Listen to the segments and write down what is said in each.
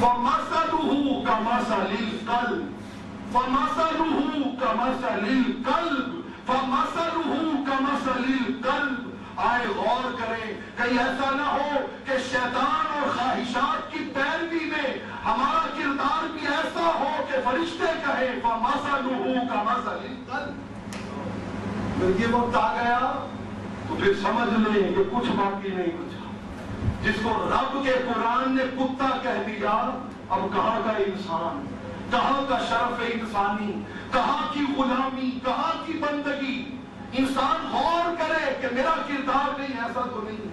فَمَثَلُهُ كَمَثَلِ الْكَلْبِ فَمَثَلُهُ كَمَثَلِ الْكَلْبِ فَمَثَلُهُ كَمَثَلِ الْكَلْبِ۔ آئے غور کریں، کہیں ایسا نہ ہو کہ شیطان اور خواہشات کی پیروی میں ہمارا کردار بھی ایسا ہو کہ فرشتے کہیں فَمَثَلُهُ كَمَثَلِ الْكَلْبِ۔ پھر یہ وقت آ گیا تو پھر سمجھ لیں کہ کچھ باقی نہیں بچا۔ جس کو رب کے قرآن نے کتا کہہ دیا، اب کہاں کا انسان، کہاں کا شرف انسانی، کہاں کی غلامی، کہاں کی بندگی۔ انسان غور کرے کہ میرا کردار نہیں، ایسا تو نہیں۔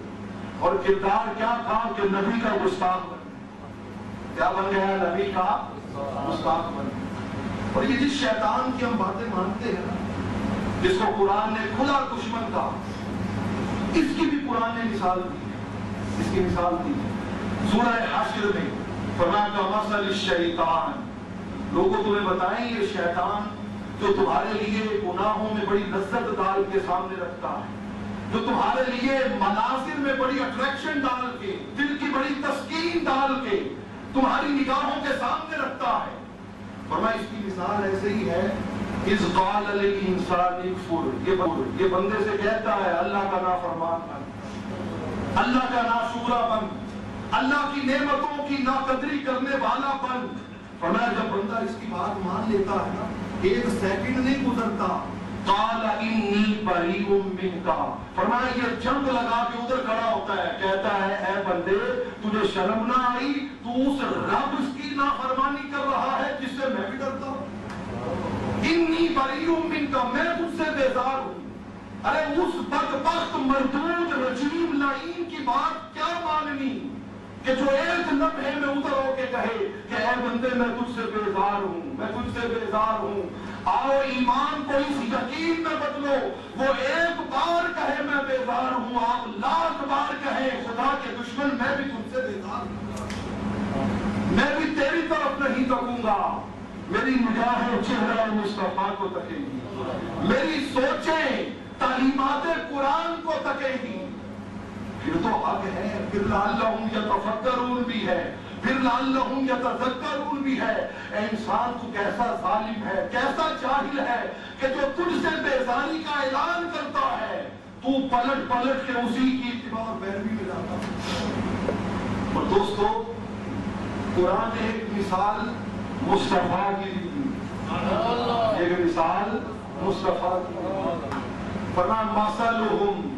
اور کردار کیا تھا کہ نبی کا گستاخ بن گیا۔ کیا بن گیا؟ نبی کا گستاخ بن گیا۔ اور یہ جس شیطان کی ہم باتیں مانتے ہیں نا، جس کو قرآن نے کھلا دشمن کہا، اس کی بھی قرآن نے مثال دی ہے۔ اس کی مثال دی ہے سورہ حشر میں، فرمایا کمثل الشیطان۔ لوگوں تمہیں بتائیں یہ شیطان جو تمہارے لیے گناہوں میں بڑی لذت ڈال کے سامنے رکھتا ہے، جو تمہارے لیے مناظر میں بڑی اٹریکشن ڈال کے، دل کی بڑی تسکین ڈال کے تمہاری نگاہوں کے سامنے رکھتا ہے، فرمایا اس کی مثال ایسے ہی ہے اذ قال للانسان اکفر۔ یہ بندے سے کہتا ہے اللہ کا نافرمان بن، اللہ کا ناشکرا بن، اللہ کی نعمتوں کی ناقدری کرنے والا بن۔ فرمایا جب بندہ اس کی بات مان لیتا ہے نا، ایک سیکنڈ نہیں گزرتا، قال انی بریء منک، فرمایا یہ جنگ لگا کے ادھر کھڑا ہوتا ہے، کہتا ہے اے بندے تجھے شرم نہ آئی، تو اس رب کی نافرمانی کر رہا ہے جس سے میں بھی ڈرتا ہوں۔ انی بریء منک، میں تجھ سے بیزار ہوں۔ ارے اس بدبخت مردود رجیم لعین کی بات کیا ماننی کہ جو ایک لمحے میں ادھر ہو کے کہے کہ اے بندے میں تجھ سے بیزار ہوں، میں تجھ سے بیزار ہوں۔ آؤ ایمان کو اس یقین میں بدلو، وہ ایک بار کہے میں بیزار ہوں، آپ لاکھ بار کہیں خدا کے دشمن میں بھی تجھ سے بیزار ہوں، میں بھی تیری طرف نہیں تکوں گا، میری نگاہیں چہرہ مصطفیٰ کو تکیں گی، میری سوچیں تعلیمات قرآن کو تکیں گی۔ پھر تو حق ہے، پھر لعلہم یتفکرون بھی ہے، پھر لعلہم یتذکرون بھی ہے۔ اے انسان تو کیسا ظالم ہے، کیسا جاہل ہے کہ جو تجھ سے بیزاری کا اعلان کرتا ہے تو پلٹ پلٹ کے اسی کی اتباع اور پیروی میں جاتا ہے۔ اور دوستو قرآن نے ایک مثال مصطفیٰ کی دی، ایک مثال مصطفیٰ کی دی، فرمایا مثلہم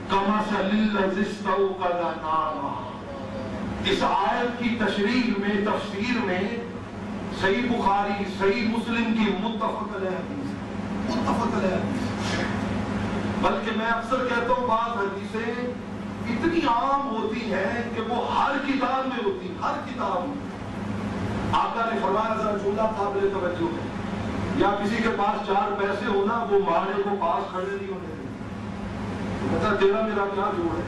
کمثل الذی استوقد نارا۔ اس آیت کی تشریح میں، تفسیر میں صحیح بخاری، صحیح مسلم کی متفق علیہ حدیث، متفق علیہ حدیث۔ بلکہ میں اکثر کہتا ہوں بعض حدیثیں اتنی عام ہوتی ہیں کہ وہ ہر کتاب میں ہوتی، ہر کتاب میں۔ آقا نے فرمایا ذرا جملہ قابل توجہ ہے، یا کسی کے پاس 4 پیسے ہونا وہ ماڑے کو پاس کھڑے نہیں ہونے دیں، کہتا تیرا میرا کیا جوڑ ہے،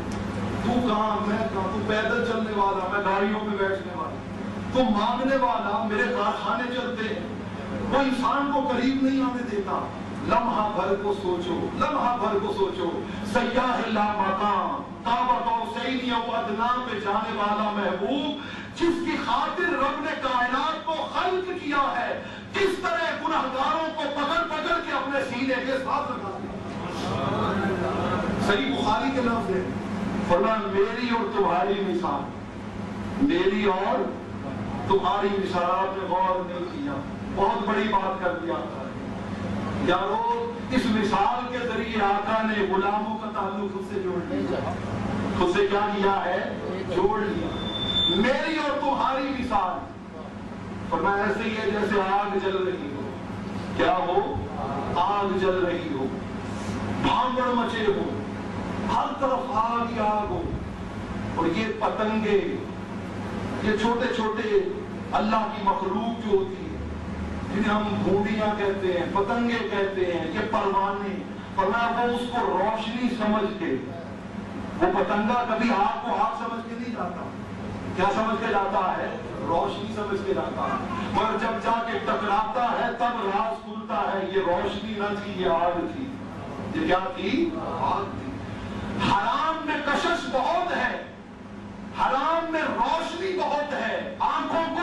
تو کہاں میں کہاں، تو پیدل چلنے والا میں گاڑیوں پہ بیٹھنے والا، تو مانگنے والا میرے کارخانے چلتے ہیں، وہ انسان کو قریب نہیں آنے دیتا۔ لمحہ بھر کو سوچو، لمحہ بھر کو سوچو، سیاح لامکان کعبہ قوسین او ادنیٰ پہ جانے والا محبوب جس کی خاطر رب نے کائنات کو خلق کیا ہے، کس طرح گناہگاروں کو پکڑ پکڑ کے اپنے سینے کے ساتھ رکھا دیا۔ صحیح بخاری کے لفظ ہے، فرمایا میری اور تمہاری مثال، میری اور تمہاری مثال۔ آپ نے غور نہیں کیا، بہت بڑی بات کر دیا یارو۔ اس مثال کے ذریعے آقا نے غلاموں کا تعلق خود سے جوڑ لیا، خود سے کیا کیا ہے؟ جوڑ لیا۔ میری اور تمہاری مثال، فرمایا ایسے ہی ہے جیسے آگ جل رہی ہو، کیا ہو؟ آگ جل رہی ہو، بھانگڑ مچے ہو، ہر طرف آگ ہی آگ ہو، اور یہ پتنگے، یہ چھوٹے چھوٹے اللہ کی مخلوق جو ہوتی ہے جنہیں ہم بھونڈیاں کہتے ہیں، پتنگے کہتے ہیں، یہ پروانے، فرمایا وہ اس کو روشنی سمجھ کے، وہ پتنگا کبھی آگ کو آگ سمجھ کے نہیں جاتا، کیا سمجھ کے جاتا ہے؟ روشنی سمجھ کے جاتا ہے، مگر جب جا کے ٹکراتا ہے تب راز کھلتا ہے یہ روشنی نہ تھی، یہ آگ تھی۔ یہ کیا تھی؟ آگ تھی۔ حرام میں کشش بہت ہے، حرام میں روشنی بہت ہے، آنکھوں کو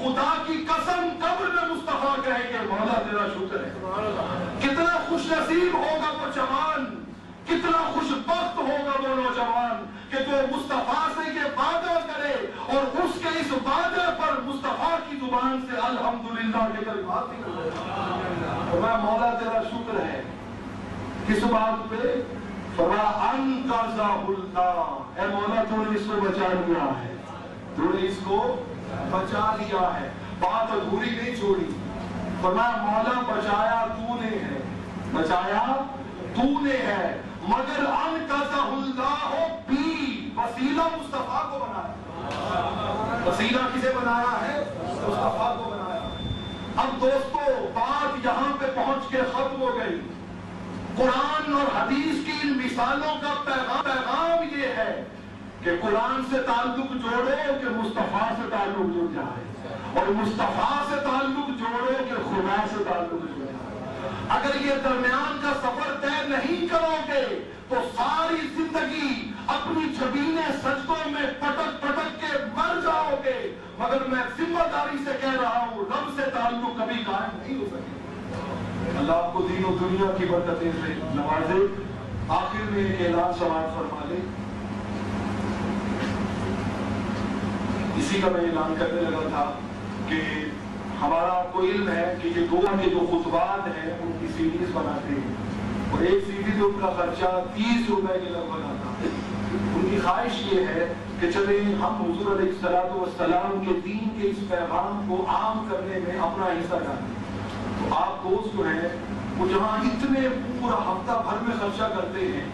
خدا کی قسم قبر میں مصطفیٰ کہے کہ مولا تیرا شکر ہے. کتنا خوش نصیب ہوگا وہ جوان, کتنا خوش بخت ہوگا وہ نوجوان کہ جو مصطفیٰ سے یہ وعدہ کرے اور اس کے اس وعدے پر مصطفیٰ کی زبان سے الحمدللہ کے کلمات نکلے. اور میں مولا تیرا شکر ہے کس بات پہ؟ فرمایا انقذہ اللہ, اے مولا تو نے اس کو بچا لیا ہے, تو نے اس کو بچا لیا ہے. بات ادھوری نہیں چھوڑی. فرمایا مولا بچایا تو نے ہے, بچایا تو نے ہے, مگر انقذہ اللہ بھی وسیلہ مصطفیٰ کو بنایا. وسیلہ کسے بنایا ہے؟ مصطفیٰ کو بنایا. اب دوستو بات یہاں پہ پہنچ کے ختم ہو گئی. قرآن اور حدیث کی ان مثالوں کا پیغام یہ ہے کہ قرآن سے تعلق جوڑو کہ مصطفیٰ سے تعلق جڑ جائے, اور مصطفیٰ سے تعلق جوڑو کہ خدا سے تعلق جڑ جائے. اگر یہ درمیان کا سفر طے نہیں کرو گے تو ساری زندگی اپنی جبینیں سجدوں میں پٹک پٹک کے مر جاؤ گے, مگر میں ذمہ داری سے کہہ رہا ہوں رب سے تعلق کبھی قائم نہیں ہو سکے. اللہ آپ کو دین و دنیا کی برکتیں سے نوازے. آخر میں ایک اعلان سماعت فرما لے. اسی کا میں اعلان کرنے لگا تھا کہ ہمارا آپ کو علم ہے کہ یہ دو کے جو خطبات ہیں ان کی سیریز بناتے ہیں, اور ایک سیریز جو ان کا خرچہ 30 روپے کے لگ بگ آتا ہے. ان کی خواہش یہ ہے کہ چلیں ہم حضور علیہ السلام کے دین کے اس پیغام کو عام کرنے میں اپنا حصہ ڈالیں. تو آپ دوست جو ہیں وہ جہاں اتنے پورا ہفتہ بھر میں خرچہ کرتے ہیں,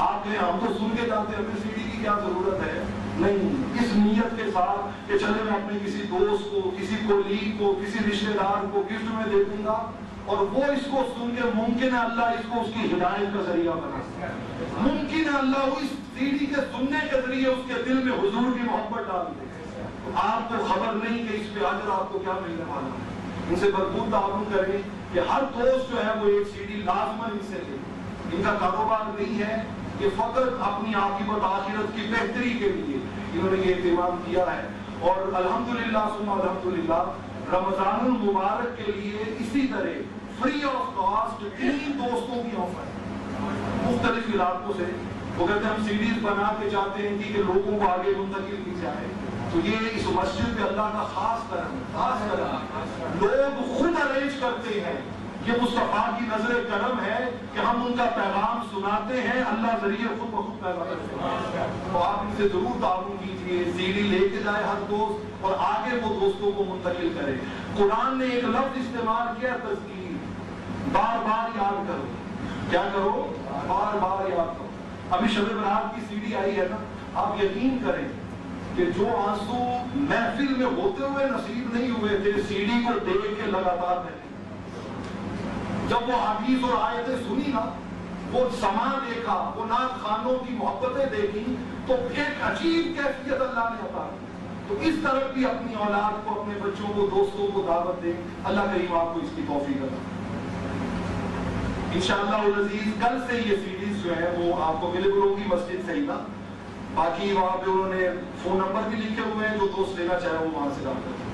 آپ کہیں ہم تو سن کے جاتے ہیں ہمیں سی ڈی کی کیا ضرورت ہے, نہیں, اس نیت کے ساتھ کہ چلے میں اپنے کسی دوست کو, کسی کولیگ کو, کسی رشتہ دار کو گفٹ میں دے دوں گا, اور وہ اس کو سن کے ممکن ہے اللہ اس کو اس کی ہدایت کا ذریعہ بنا, ممکن ہے اللہ اس سی ڈی کے سننے کے ذریعے اس کے دل میں حضور کی محبت ڈال دے. تو آپ کو خبر نہیں کہ اس پہ اجر آپ کو کیا ملنے والا ہے. ان سے بھرپور تعاون کریں کہ ہر دوست جو ہے وہ ایک سی ڈی لازماً ان سے لے. ان کا کاروبار نہیں ہے, یہ فقط اپنی عاقبت آخرت کی بہتری کے لیے انہوں نے یہ اہتمام کیا ہے. اور الحمدللہ ثم الحمدللہ رمضان المبارک کے لیے اسی طرح فری آف کاسٹ 3 دوستوں کی آفر مختلف علاقوں سے. وہ کہتے ہیں ہم سیریز بنا کے چاہتے ہیں کہ لوگوں کو آگے منتقل کی جائے. تو یہ اس مسجد پہ اللہ کا خاص کرم, لوگ خود ارینج کرتے ہیں. یہ مصطفیٰ کی نظر کرم ہے کہ ہم ان کا پیغام سناتے ہیں, اللہ ذریعے خود بخود پیغام کرتے ہیں. تو آپ ان سے ضرور تعاون کیجیے, سی ڈی لے کے جائے ہر دوست اور آگے وہ دوستوں کو منتقل کرے. قرآن نے ایک لفظ استعمال کیا تذکیر, بار بار یاد کرو. کیا کرو؟ بار بار یاد کرو. ابھی شب برات کی سی ڈی آئی ہے نا, آپ یقین کریں کہ جو آنسو محفل میں ہوتے ہوئے نصیب نہیں ہوئے تھے سی ڈی کو دیکھ کے لگاتار رہے. جب وہ حدیث اور آیتیں سنی نا, وہ سما دیکھا, وہ نعت خانوں کی محبتیں دیکھی, تو ایک عجیب کیفیت اللہ نے عطا کی. تو اس طرح بھی اپنی اولاد کو, اپنے بچوں کو, دوستوں کو دعوت دیں. اللہ کریم آپ کو اس کی توفیق عطا. انشاءاللہ العزیز کل سے یہ سیریز جو ہے وہ آپ کو ملے گی مسجد سے ہی نا. باقی وہاں پہ انہوں نے فون نمبر بھی لکھے ہوئے ہیں, جو دوست لینا چاہے وہ وہاں سے ڈال کر.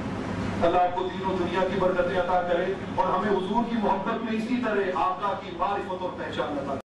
اللہ آپ کو دین و دنیا کی برکتیں عطا کرے اور ہمیں حضور کی محبت میں اسی طرح آقا کی معرفت اور پہچان عطا کرے.